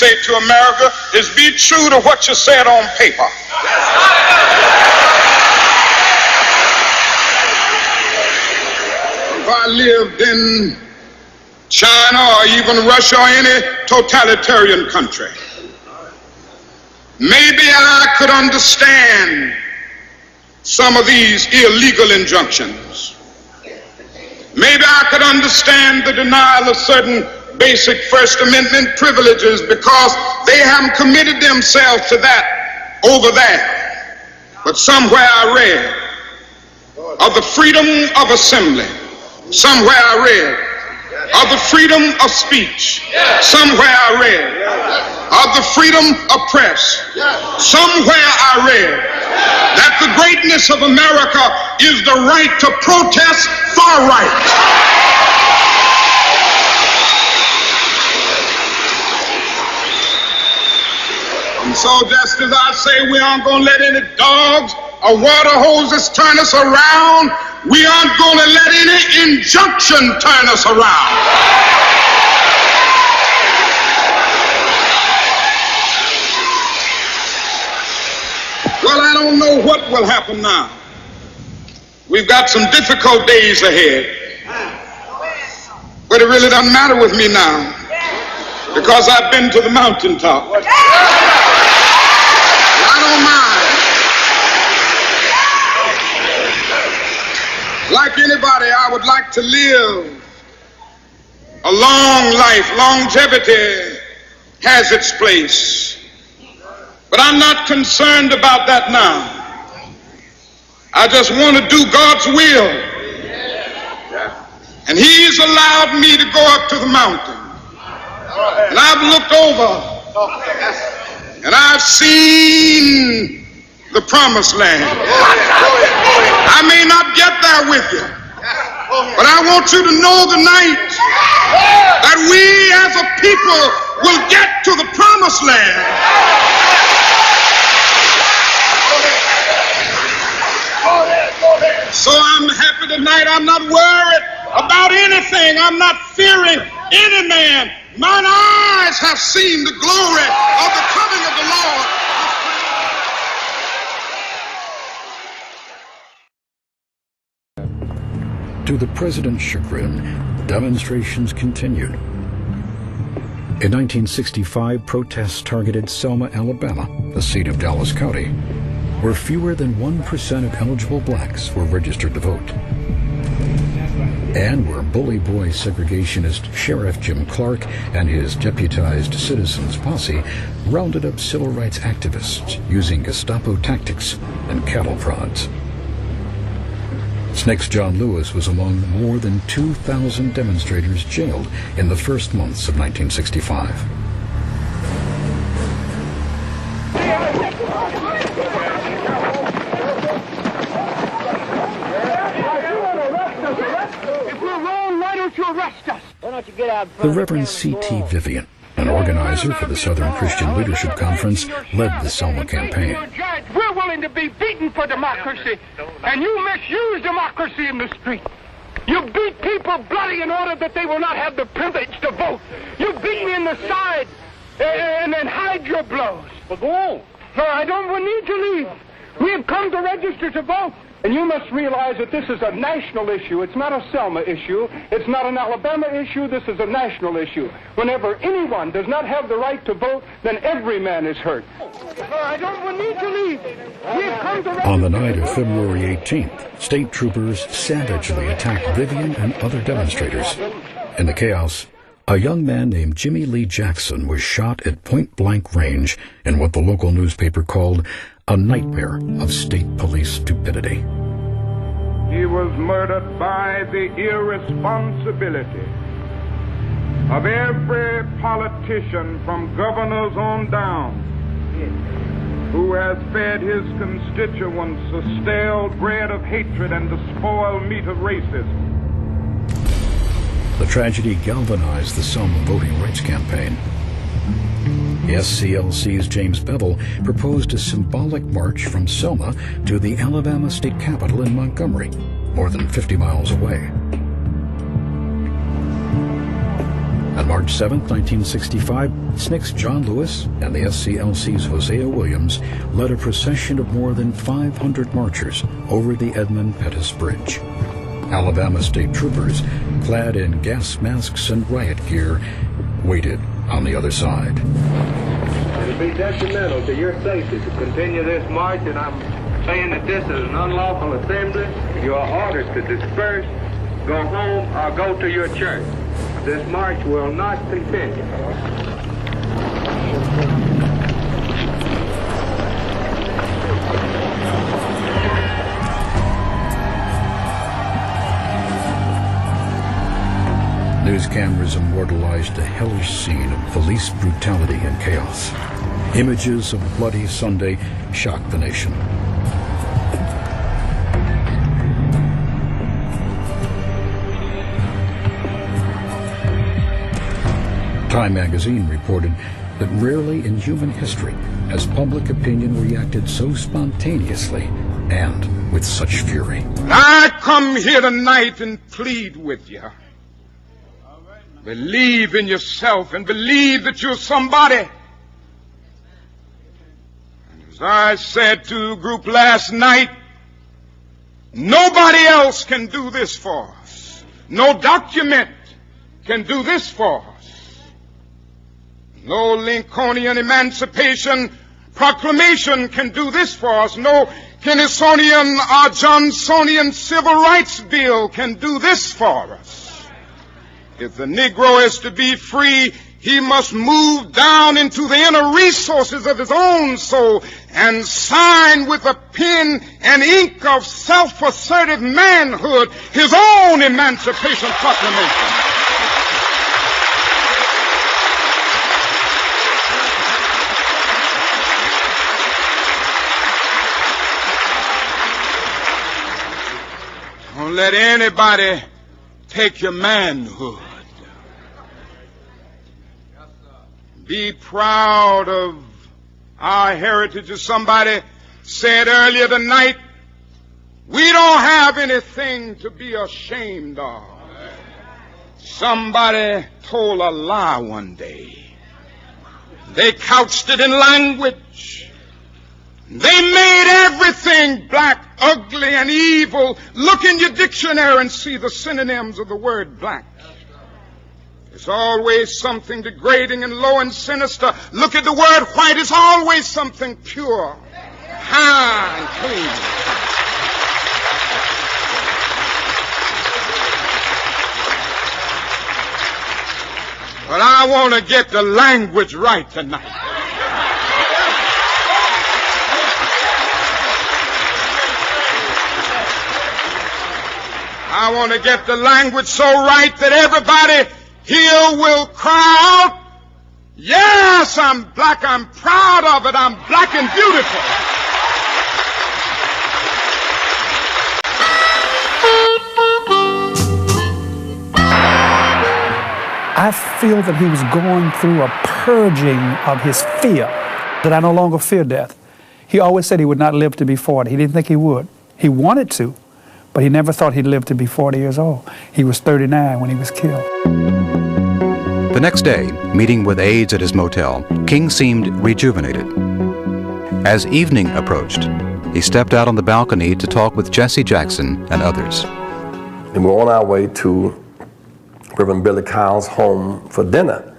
say to America is be true to what you said on paper. If I lived in China or even Russia or any totalitarian country, maybe I could understand some of these illegal injunctions. Maybe I could understand the denial of certain basic First Amendment privileges because they haven't committed themselves to that over there. But somewhere I read of the freedom of assembly. Somewhere I read of the freedom of speech. Somewhere I read of the freedom of press. Somewhere I read that the greatness of America is the right to protest far right. And so just as I say we aren't going to let any dogs or water hoses turn us around, we aren't going to let any injunction turn us around. Well, I don't know what will happen now. We've got some difficult days ahead. But it really doesn't matter with me now because I've been to the mountaintop. I don't mind. Like anybody, I would like to live a long life. Longevity has its place. But I'm not concerned about that now. I just want to do God's will. And He's allowed me to go up to the mountain. And I've looked over and I've seen the promised land. I may not get there with you, but I want you to know tonight that we as a people will get to the promised land. So I'm happy tonight. I'm not worried about anything. I'm not fearing any man. Mine eyes have seen the glory of the coming of the Lord. To the president's chagrin, demonstrations continued. In 1965, protests targeted Selma, Alabama, the seat of Dallas County, where fewer than 1% of eligible blacks were registered to vote, and where bully boy segregationist Sheriff Jim Clark and his deputized citizens posse rounded up civil rights activists using Gestapo tactics and cattle prods. SNCC's John Lewis was among more than 2,000 demonstrators jailed in the first months of 1965. The Reverend C.T. Vivian, an organizer for the Southern Christian Leadership Conference, led the Selma campaign. We're willing to be beaten for democracy, and you misuse democracy in the street. You beat people bloody in order that they will not have the privilege to vote. You beat me in the side and then hide your blows. Well, go on. No, I don't need to leave. We have come to register to vote. And you must realize that this is a national issue. It's not a Selma issue. It's not an Alabama issue. This is a national issue. Whenever anyone does not have the right to vote, then every man is hurt. I don't need to leave. We have come to On the night of February 18th, state troopers savagely attacked Vivian and other demonstrators. In the chaos, a young man named Jimmy Lee Jackson was shot at point-blank range in what the local newspaper called a nightmare of state police stupidity. He was murdered by the irresponsibility of every politician from governors on down who has fed his constituents the stale bread of hatred and the spoiled meat of racism. The tragedy galvanized the Selma voting rights campaign. SCLC's James Bevel proposed a symbolic march from Selma to the Alabama state capitol in Montgomery, more than 50 miles away. And March 7, 1965, SNCC's John Lewis and the SCLC's Hosea Williams led a procession of more than 500 marchers over the Edmund Pettus Bridge. Alabama state troopers, clad in gas masks and riot gear, waited on the other side. It'll be detrimental to your safety to continue this march, and I'm saying that this is an unlawful assembly. You are ordered to disperse, go home, or go to your church. This march will not continue. News cameras immortalized a hellish scene of police brutality and chaos. Images of Bloody Sunday shocked the nation. Time magazine reported that rarely in human history has public opinion reacted so spontaneously and with such fury. I come here tonight and plead with you. Believe in yourself and believe that you're somebody. And as I said to a group last night, nobody else can do this for us. No document can do this for us. No Lincolnian Emancipation Proclamation can do this for us. No Kennysonian or Johnsonian Civil Rights Bill can do this for us. If the Negro is to be free, he must move down into the inner resources of his own soul and sign with a pen and ink of self-assertive manhood his own Emancipation Proclamation. Don't let anybody take your manhood. Be proud of our heritage. As somebody said earlier tonight, we don't have anything to be ashamed of. Somebody told a lie one day. They couched it in language. They made everything black, ugly, and evil. Look in your dictionary and see the synonyms of the word black. There's always something degrading and low and sinister. Look at the word white. It's always something pure, high, and clean. But I want to get the language right tonight. I want to get the language so right that everybody here will cry out, yes, I'm black, I'm proud of it, I'm black and beautiful. I feel that he was going through a purging of his fear, that I no longer fear death. He always said he would not live to be 40. He didn't think he would. He wanted to, but he never thought he'd live to be 40 years old. He was 39 when he was killed. The next day, meeting with aides at his motel, King seemed rejuvenated. As evening approached, he stepped out on the balcony to talk with Jesse Jackson and others. And we're on our way to Reverend Billy Kyle's home for dinner.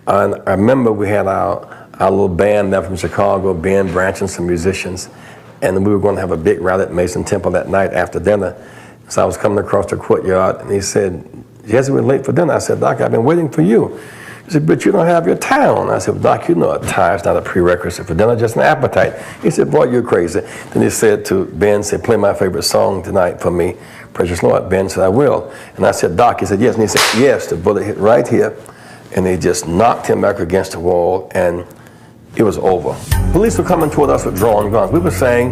And I remember we had our little band there from Chicago, Ben Branch and some musicians, and we were going to have a big rally at Mason Temple that night after dinner. So I was coming across the courtyard, and he said, Jesse, we're late for dinner. I said, Doc, I've been waiting for you. He said, but you don't have your tie on. I said, well, Doc, you know a tie is not a prerequisite for dinner, just an appetite. He said, boy, you're crazy. Then he said to Ben, said, play my favorite song tonight for me, Precious Lord. Ben said, I will. And I said, Doc, he said, yes. And he said, yes. The bullet hit right here, and they just knocked him back against the wall, and it was over. Police were coming toward us with drawn guns. We were saying,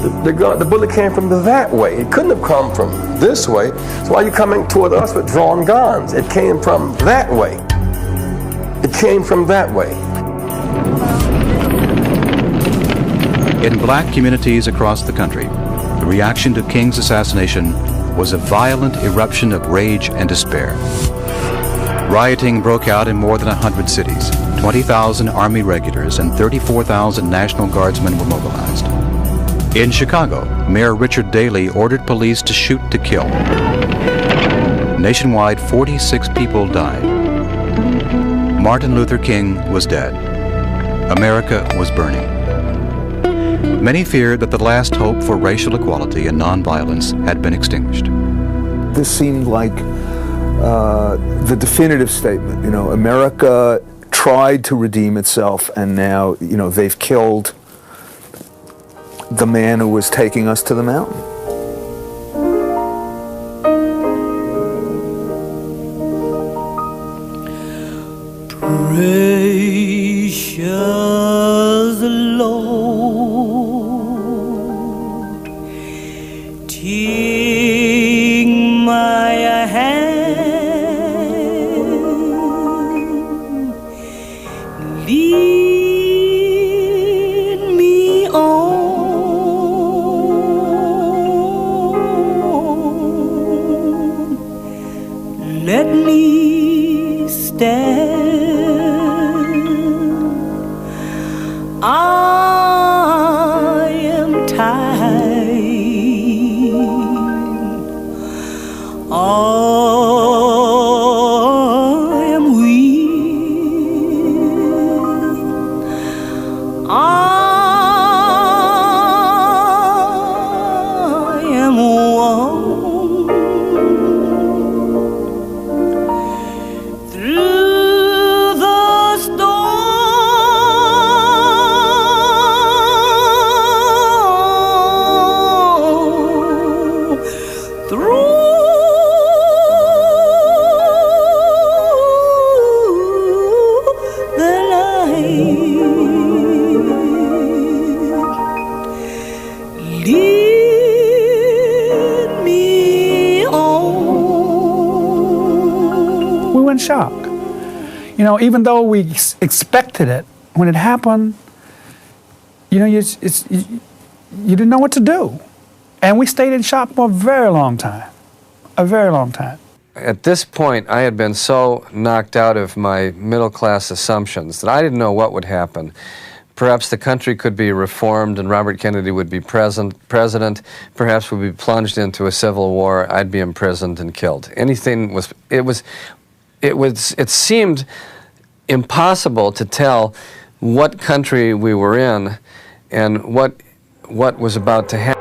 the bullet came from that way. It couldn't have come from this way. So why are you coming toward us with drawn guns? It came from that way. It came from that way. In black communities across the country, the reaction to King's assassination was a violent eruption of rage and despair. Rioting broke out in more than 100 cities. 20,000 Army regulars and 34,000 National Guardsmen were mobilized. In Chicago, Mayor Richard Daley ordered police to shoot to kill. Nationwide, 46 people died. Martin Luther King was dead. America was burning. Many feared that the last hope for racial equality and nonviolence had been extinguished. This seemed like the definitive statement. You know, America tried to redeem itself, and now, you know, they've killed the man who was taking us to the mountain. Precious Lord, take my hand, lead me on, let me stand. I am tired. I am weak. I am worn through the storm. Lead me on. We were in shock. You know, even though we expected it, when it happened, you know, you didn't know what to do. And we stayed in shock for a very long time. A very long time. At this point, I had been so knocked out of my middle-class assumptions that I didn't know what would happen. Perhaps the country could be reformed and Robert Kennedy would be president. Perhaps we'd be plunged into a civil war. I'd be imprisoned and killed. Anything was, it seemed impossible to tell what country we were in and what was about to happen.